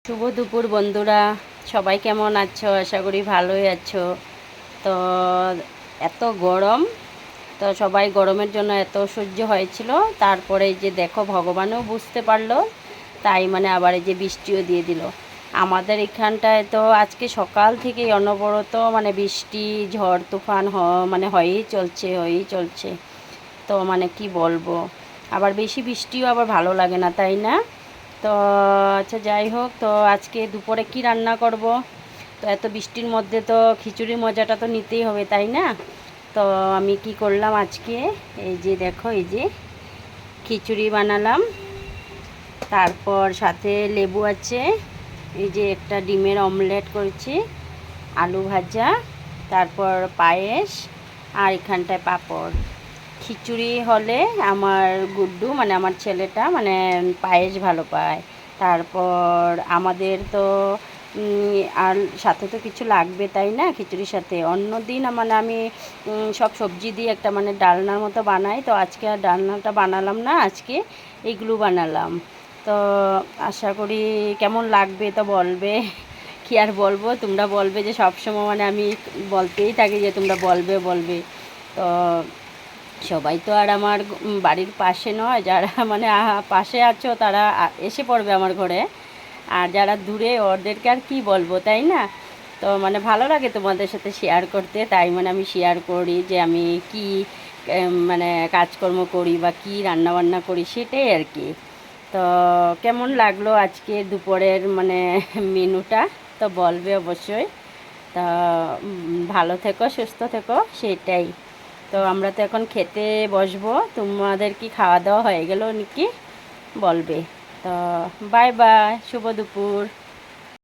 শুভ দুপুর বন্ধুরা, সবাই কেমন আছো? আশা করি ভালোই আছো। তো এত গরম, তো সবাই গরমের জন্য এত সহ্য হয়েছিল। তারপরে এই যে দেখো, ভগবানও বুঝতে পারলো, তাই মানে আবার এই যে বৃষ্টিও দিয়ে দিল আমাদের এখানটায়। তো আজকে সকাল থেকেই অনবরত মানে বৃষ্টি, ঝড় তুফান মানে হয়েই চলছে। তো মানে কি বলবো, আবার বেশি বৃষ্টিও আবার ভালো লাগে না, তাই না? তো আচ্ছা, যাই হোক, তো আজকে দুপুরে কি রান্না করব? তো এত বৃষ্টির মধ্যে তো খিচুড়ির মজাটা তো নিতেই হবে, তাই না? তো আমি কি করলাম আজকে, এই যে দেখো, এই যে খিচুড়ি বানালাম, তারপর সাথে লেবু আছে, এই যে একটা ডিমের অমলেট করেছি, আলু ভাজা, তারপর পায়েস, আর এখানটায় পাঁপড়। খিচুড়ি হলে আমার গুড্ডু মানে আমার ছেলেটা মানে পায়েস ভালো পায়। তারপর আমাদের তো আর সাথে তো কিছু লাগবে, তাই না? খিচুড়ির সাথে অন্য দিন মানে আমি সব সবজি দিয়ে একটা মানে ডালনার মতো বানাই, তো আজকে আর ডালনাটা বানালাম না, আজকে এইগুলো বানালাম। তো আশা করি কেমন লাগবে তো বলবে। কি আর বলবো, তোমরা বলবে যে সবসময় মানে আমি বলতেই থাকি যে তোমরা বলবে বলবে। তো সবাই তো আর আমার বাড়ির পাশে নয়, যারা মানে পাশে আছো তারা এসে পড়বে আমার ঘরে, আর যারা দূরে ওদেরকে আর কি বলবো, তাই না? তো মানে ভালো লাগে তোমাদের সাথে শেয়ার করতে, তাই মানে আমি শেয়ার করি যে আমি কি মানে কাজকর্ম করি বা কি রান্নাবান্না করি, সেটাই আর কি। তো কেমন লাগলো আজকে দুপুরের মানে মেনুটা, তো বলবে অবশ্যই। তা ভালো থেকো, সুস্থ থেকো, সেটাই। তো আমরা তো এখন খেতে বসবো, তোমাদের কি খাওয়া দাওয়া হয়ে গেল নাকি বলবে। তো বাই বাই, শুভ দুপুর।